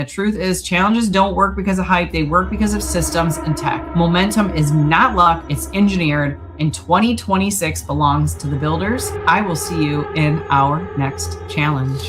The truth is, challenges don't work because of hype. They work because of systems and tech. Momentum is not luck, it's engineered. And 2026 belongs to the builders. I will see you in our next challenge.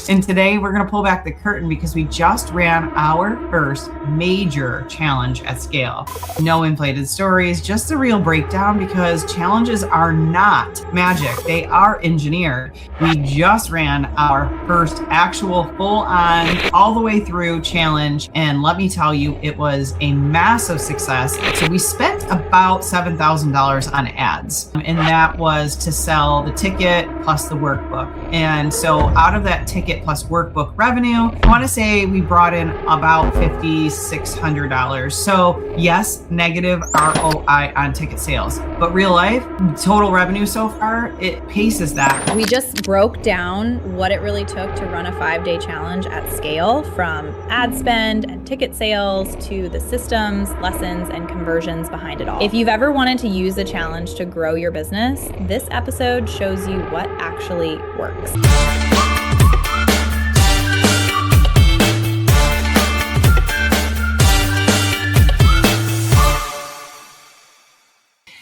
And today we're going to pull back the curtain because we just ran our first major challenge at scale. No inflated stories, just the real breakdown, because challenges are not magic. They are engineered. We just ran our first actual full-on, all the way through challenge. And let me tell you, it was a massive success. So we spent about $7,000 on ads, and that was to sell the ticket plus the workbook. And so out of that ticket plus workbook revenue, I want to say we brought in about $5,600. So yes, negative ROI on ticket sales, but real life total revenue so far, it paces that. We just broke down what it really took to run a 5-day challenge at scale, from ad spend and ticket sales to the systems, lessons, and conversions behind it all. If you've ever wanted to use a challenge to grow your business, this episode shows you what actually works.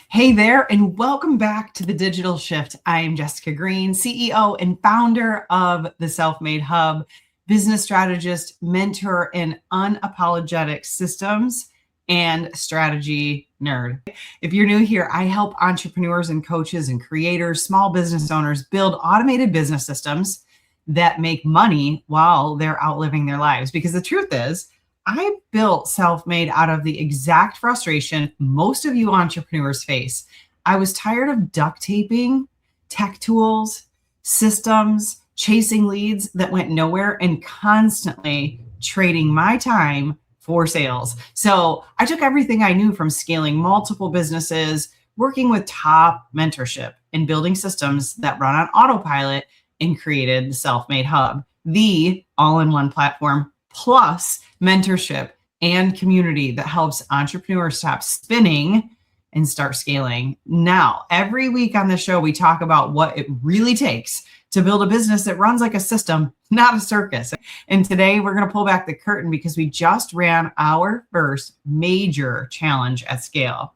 Hey there, and welcome back to The Digital Shift. I am Jessica Green, CEO and founder of the Self-Made Hub, business strategist, mentor, and unapologetic systems and strategy nerd. If you're new here, I help entrepreneurs and coaches and creators, small business owners build automated business systems that make money while they're outliving their lives. Because the truth is, I built Self-Made out of the exact frustration most of you entrepreneurs face. I was tired of duct taping tech tools, systems, chasing leads that went nowhere, and constantly trading my time for sales. So I took everything I knew from scaling multiple businesses, working with top mentorship, and building systems that run on autopilot, and created the Self-Made Hub, the all-in-one platform plus mentorship and community that helps entrepreneurs stop spinning and start scaling. Now, every week on the show, we talk about what it really takes to build a business that runs like a system, not a circus. And today we're going to pull back the curtain because we just ran our first major challenge at scale.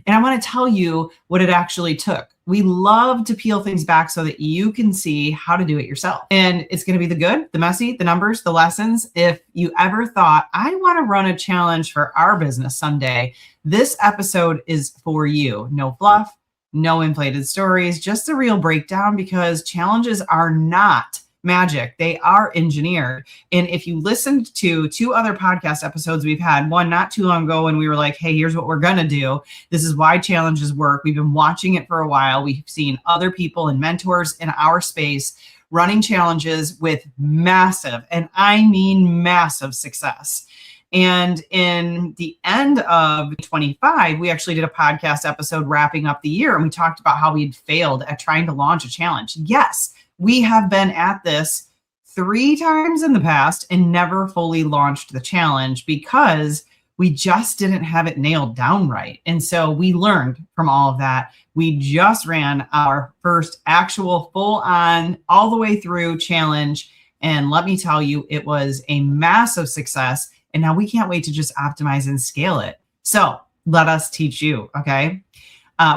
And I want to tell you what it actually took. We love to peel things back so that you can see how to do it yourself. And it's going to be the good, the messy, the numbers, the lessons. If you ever thought, I want to run a challenge for our business someday, this episode is for you. No fluff, no inflated stories, just the real breakdown, because challenges are not magic. They are engineered. And if you listened to 2 other podcast episodes we've had, one not too long ago when we were like, hey, here's what we're going to do. This is why challenges work. We've been watching it for a while. We've seen other people and mentors in our space running challenges with massive, and I mean massive, success. And in the end of 25, we actually did a podcast episode wrapping up the year, and we talked about how we'd failed at trying to launch a challenge. Yes, we have been at this 3 times in the past and never fully launched the challenge because we just didn't have it nailed down right. And so we learned from all of that. We just ran our first actual full-on, all the way through challenge. And let me tell you, it was a massive success. And now we can't wait to just optimize and scale it. So let us teach you, okay?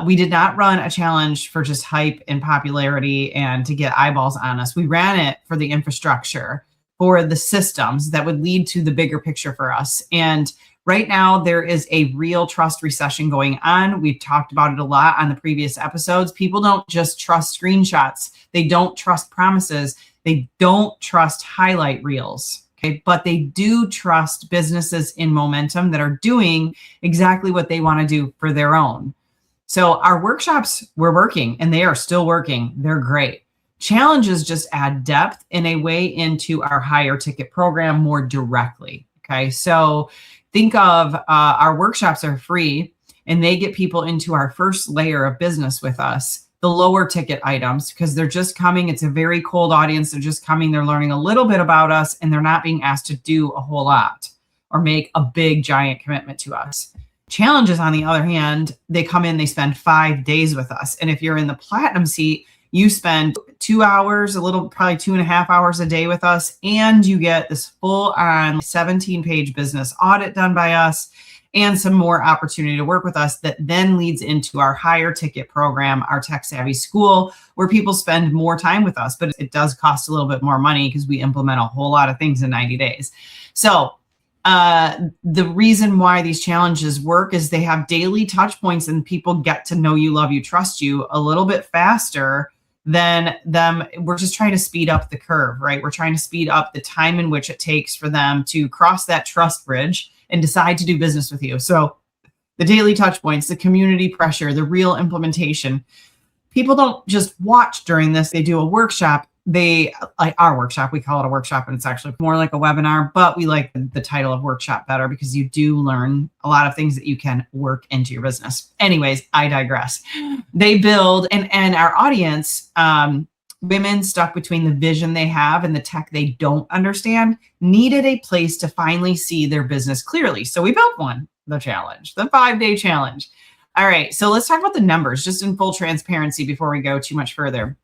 We did not run a challenge for just hype and popularity and to get eyeballs on us. We ran it for the infrastructure, for the systems that would lead to the bigger picture for us. And right now, there is a real trust recession going on. We've talked about it a lot on the previous episodes. People don't just trust screenshots. They don't trust promises. They don't trust highlight reels. Okay, but they do trust businesses in momentum that are doing exactly what they want to do for their own. So our workshops were working, and they are still working. They're great. Challenges just add depth in a way into our higher ticket program more directly. Okay, so think of our workshops are free, and they get people into our first layer of business with us, the lower ticket items, because they're just coming. It's a very cold audience. They're just coming. They're learning a little bit about us, and they're not being asked to do a whole lot or make a big, giant commitment to us. Challenges, on the other hand, they come in, they spend 5 days with us. And if you're in the platinum seat, You spend 2 hours, probably 2.5 hours a day with us, and you get this full on 17-page business audit done by us and some more opportunity to work with us that then leads into our higher ticket program, our Tech Savvy School, where people spend more time with us, but it does cost a little bit more money because we implement a whole lot of things in 90 days. So the reason why these challenges work is they have daily touch points and people get to know you, love you, trust you a little bit faster than them. We're just trying to speed up the curve, right? We're trying to speed up the time in which it takes for them to cross that trust bridge and decide to do business with you. So the daily touch points, the community pressure, the real implementation. People don't just watch during this. They do a workshop. They like our workshop. We call it a workshop, and it's actually more like a webinar, but we like the title of workshop better because you do learn a lot of things that you can work into your business. Anyways, I digress. They build, and our audience, women stuck between the vision they have and the tech they don't understand, needed a place to finally see their business clearly. So we built the 5-day challenge. All right, so let's talk about the numbers just in full transparency before we go too much further,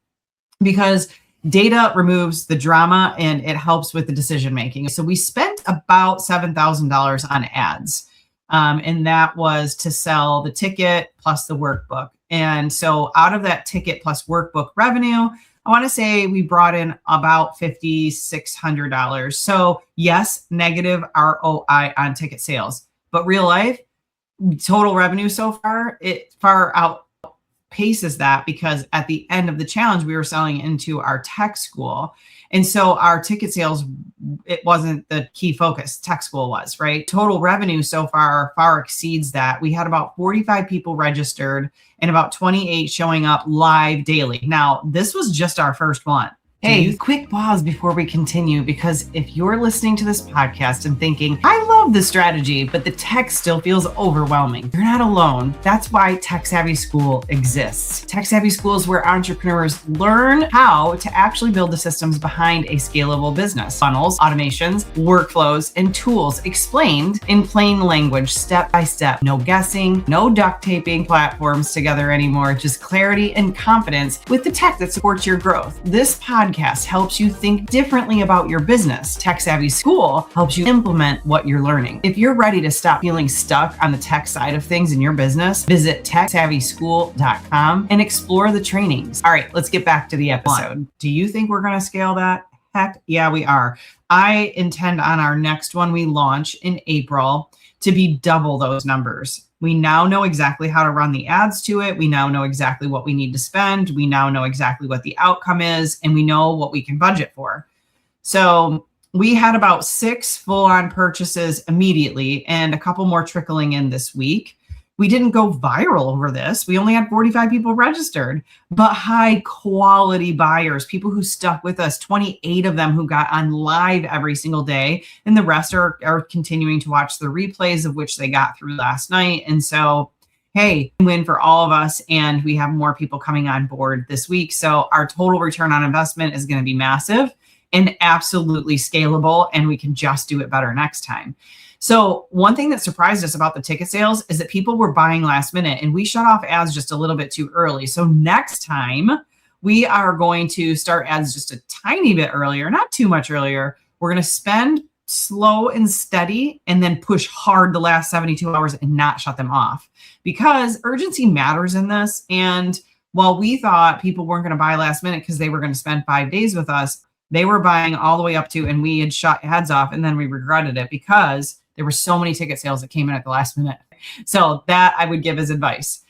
because data removes the drama and it helps with the decision making. So we spent about $7,000 on ads, and that was to sell the ticket plus the workbook. And so out of that ticket plus workbook revenue, I want to say we brought in about $5,600. So yes, negative ROI on ticket sales, but real life total revenue so far, it far outpaces that because at the end of the challenge, we were selling into our tech school. And so our ticket sales, it wasn't the key focus. Tech school was, right? Total revenue so far exceeds that. We had about 45 people registered and about 28 showing up live daily. Now, this was just our first one. Hey, quick pause before we continue, because if you're listening to this podcast and thinking, I love the strategy, but the tech still feels overwhelming, you're not alone. That's why Tech Savvy School exists. Tech Savvy School is where entrepreneurs learn how to actually build the systems behind a scalable business. Funnels, automations, workflows, and tools explained in plain language, step by step. No guessing, no duct taping platforms together anymore, just clarity and confidence with the tech that supports your growth. This podcast helps you think differently about your business. Tech Savvy School helps you implement what you're learning. If you're ready to stop feeling stuck on the tech side of things in your business, visit techsavvyschool.com and explore the trainings. All right, let's get back to the episode. Do you think we're going to scale that? Heck, yeah, we are. I intend on our next one we launch in April to be double those numbers. We now know exactly how to run the ads to it. We now know exactly what we need to spend. We now know exactly what the outcome is, and we know what we can budget for. So we had about 6 full-on purchases immediately and a couple more trickling in this week. We didn't go viral over this. We only had 45 people registered, but high quality buyers, people who stuck with us, 28 of them who got on live every single day. And the rest are continuing to watch the replays of which they got through last night. And so, hey, win for all of us. And we have more people coming on board this week. So our total return on investment is going to be massive and absolutely scalable. And we can just do it better next time. So one thing that surprised us about the ticket sales is that people were buying last minute, and we shut off ads just a little bit too early. So next time we are going to start ads just a tiny bit earlier, not too much earlier. We're going to spend slow and steady and then push hard the last 72 hours and not shut them off, because urgency matters in this. And while we thought people weren't going to buy last minute because they were going to spend 5 days with us, they were buying all the way up to, and we had shut ads off, and then we regretted it because there were so many ticket sales that came in at the last minute. So that I would give as advice.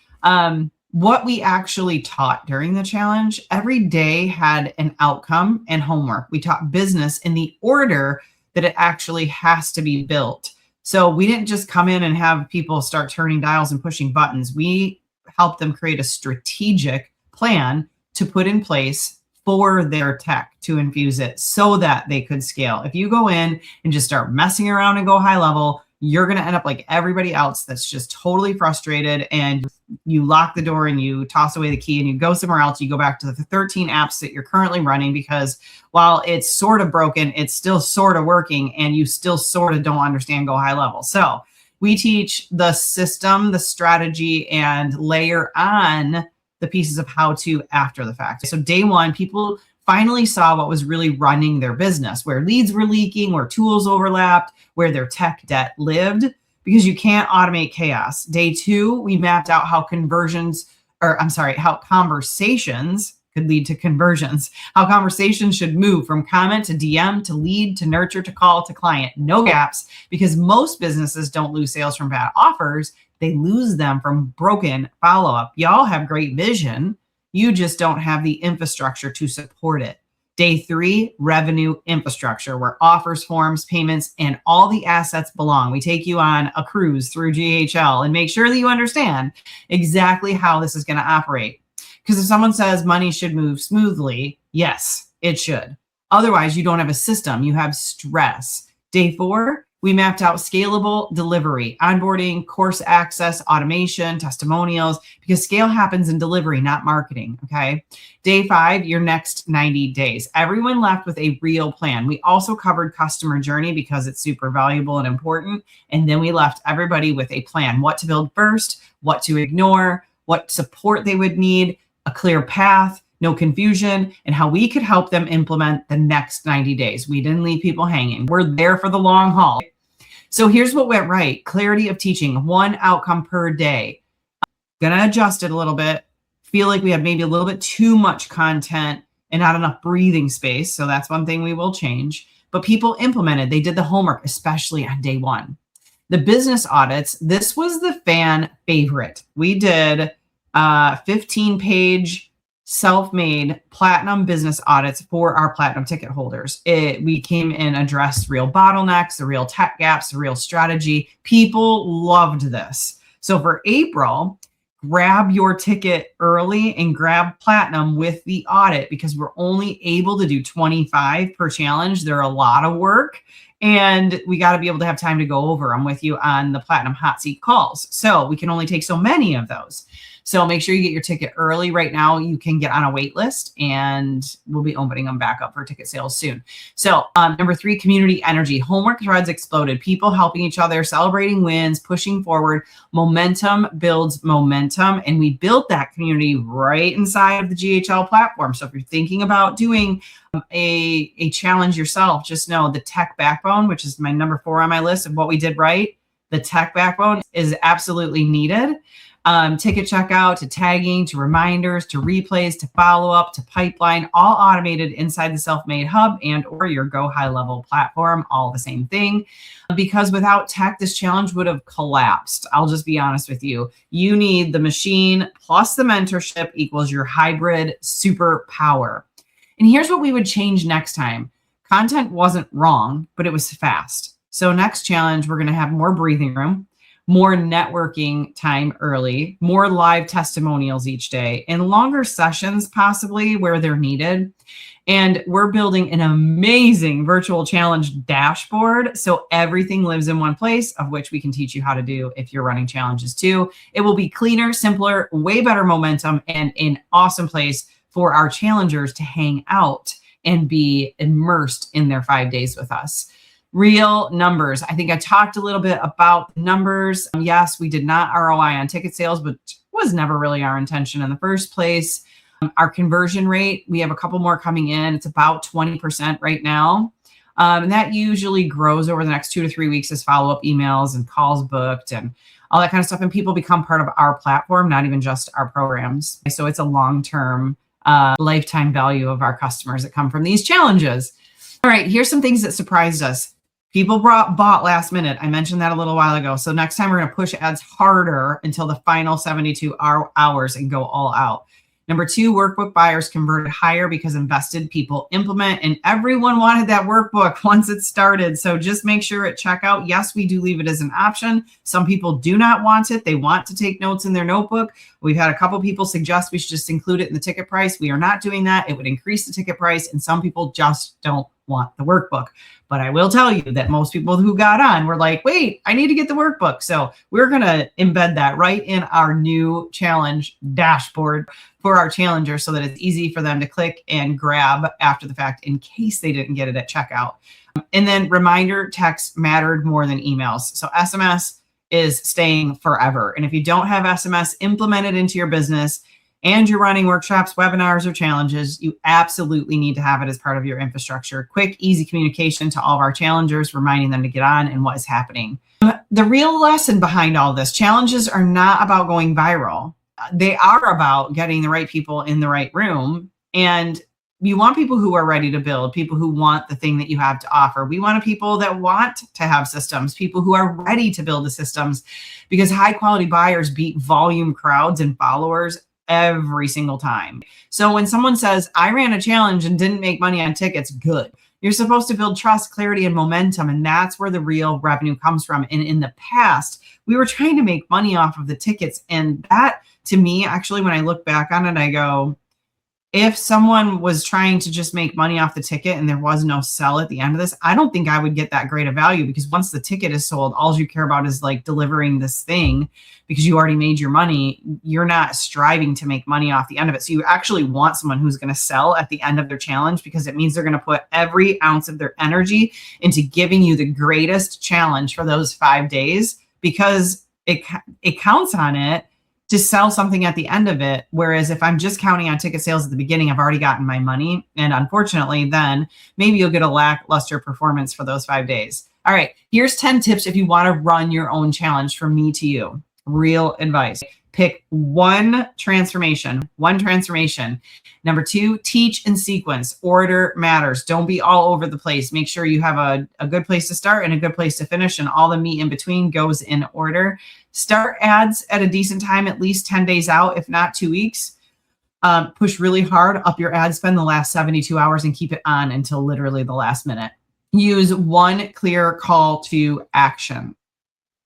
What we actually taught during the challenge, every day had an outcome and homework. We taught business in the order that it actually has to be built. So we didn't just come in and have people start turning dials and pushing buttons. We helped them create a strategic plan to put in place for their tech to infuse it so that they could scale. If you go in and just start messing around and go high level, you're going to end up like everybody else that's just totally frustrated, and you lock the door and you toss away the key and you go somewhere else. You go back to the 13 apps that you're currently running, because while it's sort of broken, it's still sort of working, and you still sort of don't understand go high level. So we teach the system, the strategy, and layer on the pieces of how to after the fact. So day one, people finally saw what was really running their business, where leads were leaking, where tools overlapped, where their tech debt lived, because you can't automate chaos. Day two, we mapped out how how conversations could lead to conversions, how conversations should move from comment to DM to lead to nurture to call to client. No gaps, because most businesses don't lose sales from bad offers. They lose them from broken follow-up. Y'all have great vision. You just don't have the infrastructure to support it. Day three, revenue infrastructure, where offers, forms, payments, and all the assets belong. We take you on a cruise through GHL and make sure that you understand exactly how this is going to operate. Because if someone says money should move smoothly, yes, it should. Otherwise, you don't have a system. You have stress. Day four, we mapped out scalable delivery, onboarding, course access, automation, testimonials, because scale happens in delivery, not marketing, okay? Day five, your next 90 days. Everyone left with a real plan. We also covered customer journey because it's super valuable and important. And then we left everybody with a plan, what to build first, what to ignore, what support they would need, a clear path, no confusion, and how we could help them implement the next 90 days. We didn't leave people hanging. We're there for the long haul. So here's what went right. Clarity of teaching, one outcome per day. I'm gonna adjust it a little bit. Feel like we have maybe a little bit too much content and not enough breathing space. So that's one thing we will change. But people implemented, they did the homework, especially on day one. The business audits, this was the fan favorite. We did 15-page self-made platinum business audits for our platinum ticket holders. We came in, addressed real bottlenecks, the real tech gaps, the real strategy. People loved this. So for April, grab your ticket early and grab platinum with the audit, because we're only able to do 25 per challenge. They're a lot of work, and we got to be able to have time to go over them with you on the platinum hot seat calls. So we can only take so many of those. So make sure you get your ticket early. Right now, you can get on a wait list, and we'll be opening them back up for ticket sales soon. So number three, community energy. Homework threads exploded. People helping each other, celebrating wins, pushing forward. Momentum builds momentum. And we built that community right inside of the GHL platform. So if you're thinking about doing a challenge yourself, just know the tech backbone, which is my number 4 on my list of what we did right. The tech backbone is absolutely needed. Ticket checkout, to tagging, to reminders, to replays, to follow-up, to pipeline, all automated inside the Self-Made Hub and or your Go High Level platform, all the same thing. Because without tech, this challenge would have collapsed. I'll just be honest with you. You need the machine plus the mentorship equals your hybrid superpower. And here's what we would change next time. Content wasn't wrong, but it was fast. So next challenge, we're going to have more breathing room, more networking time early, more live testimonials each day, and longer sessions possibly where they're needed. And we're building an amazing virtual challenge dashboard, so everything lives in one place, of which we can teach you how to do if you're running challenges too. It will be cleaner, simpler, way better momentum, and an awesome place for our challengers to hang out and be immersed in their 5 days with us. Real numbers. I think I talked a little bit about numbers. Yes, we did not ROI on ticket sales, but was never really our intention in the first place. Our conversion rate, we have a couple more coming in. It's about 20% right now. And that usually grows over the next 2 to 3 weeks as follow-up emails and calls booked and all that kind of stuff. And people become part of our platform, not even just our programs. So it's a long-term lifetime value of our customers that come from these challenges. All right, here's some things that surprised us. People bought last minute. I mentioned that a little while ago. So next time we're going to push ads harder until the final 72 hours and go all out. Number 2, workbook buyers converted higher because invested people implement, and everyone wanted that workbook once it started. So just make sure at checkout, yes, we do leave it as an option. Some people do not want it. They want to take notes in their notebook. We've had a couple people suggest we should just include it in the ticket price. We are not doing that. It would increase the ticket price, and some people just don't want the workbook. But I will tell you that most people who got on were like, wait, I need to get the workbook. So we're going to embed that right in our new challenge dashboard for our challengers so that it's easy for them to click and grab after the fact in case they didn't get it at checkout. And then reminder text mattered more than emails. So SMS is staying forever. And if you don't have SMS implemented into your business and you're running workshops, webinars, or challenges, you absolutely need to have it as part of your infrastructure. Quick, easy communication to all of our challengers, reminding them to get on and what is happening. The real lesson behind all this, challenges are not about going viral. They are about getting the right people in the right room. And you want people who are ready to build, people who want the thing that you have to offer. We want people that want to have systems, people who are ready to build the systems, because high quality buyers beat volume crowds and followers every single time. So when someone says, I ran a challenge and didn't make money on tickets, good. You're supposed to build trust, clarity, and momentum, and that's where the real revenue comes from. And in the past, we were trying to make money off of the tickets. And that, to me, actually, when I look back on it, I go, if someone was trying to just make money off the ticket and there was no sell at the end of this, I don't think I would get that great a value, because once the ticket is sold, all you care about is like delivering this thing because you already made your money. You're not striving to make money off the end of it. So you actually want someone who's going to sell at the end of their challenge, because it means they're going to put every ounce of their energy into giving you the greatest challenge for those 5 days, because it counts on it to sell something at the end of it. Whereas if I'm just counting on ticket sales at the beginning, I've already gotten my money. And unfortunately, then maybe you'll get a lackluster performance for those 5 days. All right, here's 10 tips if you want to run your own challenge from me to you. Real advice. Pick one transformation. Number 2, teach in sequence. Order matters. Don't be all over the place. Make sure you have a good place to start and a good place to finish, and all the meat in between goes in order. Start ads at a decent time, at least 10 days out, if not 2 weeks. Push really hard up your ad spend the last 72 hours and keep it on until literally the last minute. Use one clear call to action.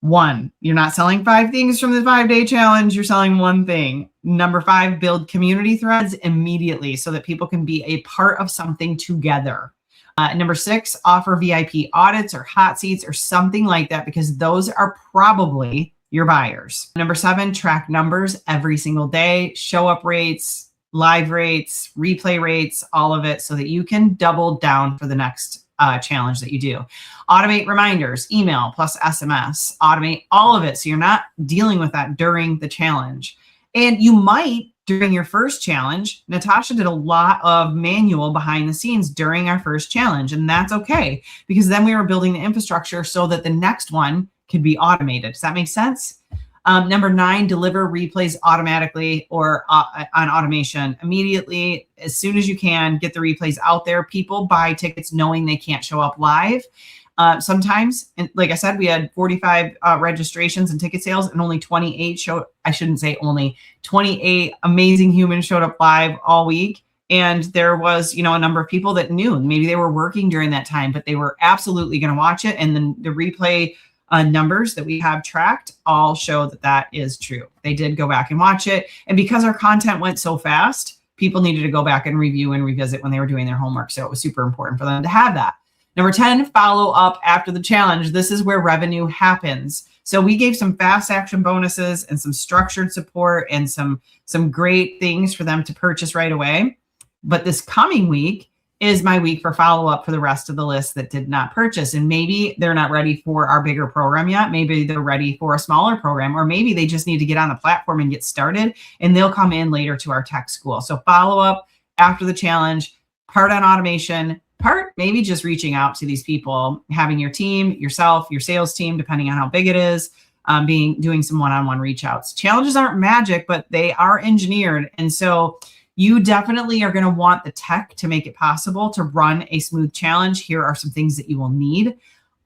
1, you're not selling 5 things from the 5-day challenge. You're selling one thing. Number 5, build community threads immediately so that people can be a part of something together. Number 6, offer VIP audits or hot seats or something like that, because those are probably your buyers. Number 7, track numbers every single day, show up rates, live rates, replay rates, all of it, so that you can double down for the next challenge that you do. Automate reminders, email plus SMS, automate all of it, so you're not dealing with that during the challenge. And you might, during your first challenge, Natasha did a lot of manual behind the scenes during our first challenge, and that's okay, because then we were building the infrastructure so that the next one could be automated. Does that make sense? Number 9, deliver replays automatically or on automation immediately. As soon as you can, get the replays out there. People buy tickets knowing they can't show up live. Sometimes, and like I said, we had 45 registrations and ticket sales, and only 28 showed, I shouldn't say only, 28 amazing humans showed up live all week. And there was, a number of people that knew, maybe they were working during that time, but they were absolutely going to watch it. And then the replay numbers that we have tracked all show that that is true. They did go back and watch it. And because our content went so fast, people needed to go back and review and revisit when they were doing their homework. So it was super important for them to have that. Number 10, follow up after the challenge. This is where revenue happens. So we gave some fast action bonuses and some structured support and some great things for them to purchase right away. But this coming week is my week for follow-up for the rest of the list that did not purchase. And maybe they're not ready for our bigger program yet. Maybe they're ready for a smaller program, or maybe they just need to get on the platform and get started, and they'll come in later to our tech school. So follow-up after the challenge, part on automation, part maybe just reaching out to these people, having your team, yourself, your sales team, depending on how big it is, doing some one-on-one reach outs. Challenges aren't magic, but they are engineered. And so you definitely are going to want the tech to make it possible to run a smooth challenge. Here are some things that you will need.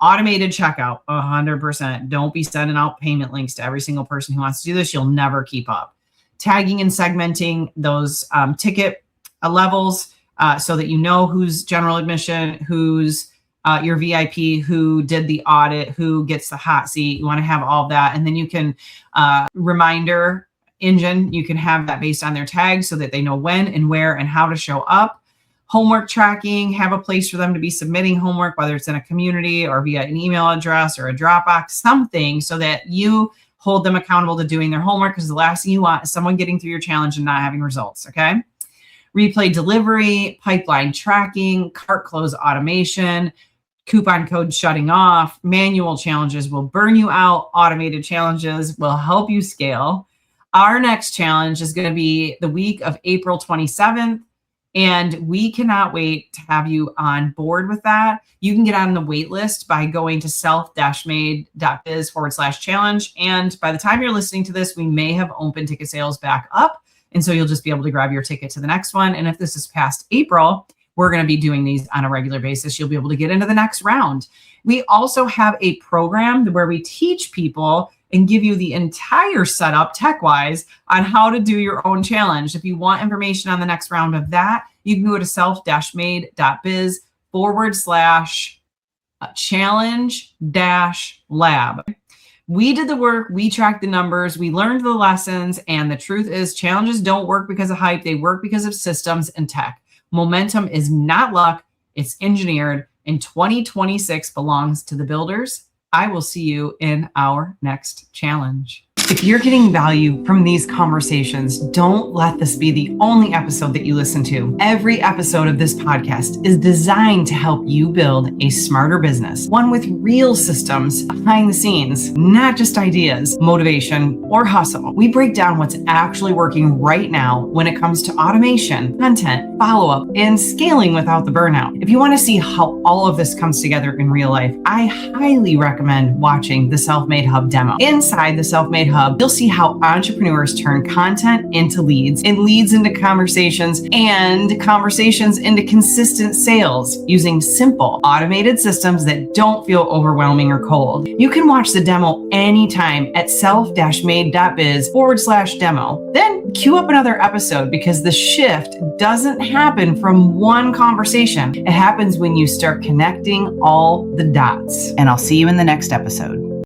Automated checkout, 100%. Don't be sending out payment links to every single person who wants to do this. You'll never keep up. Tagging and segmenting those ticket levels so that you know who's general admission, who's your VIP, who did the audit, who gets the hot seat. You want to have all of that. And then you can reminder engine, you can have that based on their tags so that they know when and where and how to show up. Homework tracking, have a place for them to be submitting homework, whether it's in a community or via an email address or a Dropbox, something so that you hold them accountable to doing their homework, because the last thing you want is someone getting through your challenge and not having results, okay? Replay delivery, pipeline tracking, cart close automation, coupon code shutting off. Manual challenges will burn you out. Automated challenges will help you scale. Our next challenge is going to be the week of April 27th. And we cannot wait to have you on board with that. You can get on the wait list by going to self-made.biz/challenge. And by the time you're listening to this, we may have open ticket sales back up. And so you'll just be able to grab your ticket to the next one. And if this is past April, we're going to be doing these on a regular basis. You'll be able to get into the next round. We also have a program where we teach people and give you the entire setup tech-wise on how to do your own challenge. If you want information on the next round of that, you can go to self-made.biz/challenge-lab. We did the work, we tracked the numbers, we learned the lessons, and the truth is challenges don't work because of hype, they work because of systems and tech. Momentum is not luck, it's engineered, and 2026 belongs to the builders. I will see you in our next challenge. If you're getting value from these conversations, don't let this be the only episode that you listen to. Every episode of this podcast is designed to help you build a smarter business, one with real systems behind the scenes, not just ideas, motivation, or hustle. We break down what's actually working right now when it comes to automation, content, follow-up, and scaling without the burnout. If you want to see how all of this comes together in real life, I highly recommend watching the Self-Made Hub demo. Inside the Self-Made Hub, you'll see how entrepreneurs turn content into leads and leads into conversations and conversations into consistent sales using simple automated systems that don't feel overwhelming or cold. You can watch the demo anytime at self-made.biz/demo. Then queue up another episode because the shift doesn't happen from one conversation. It happens when you start connecting all the dots. And I'll see you in the next episode.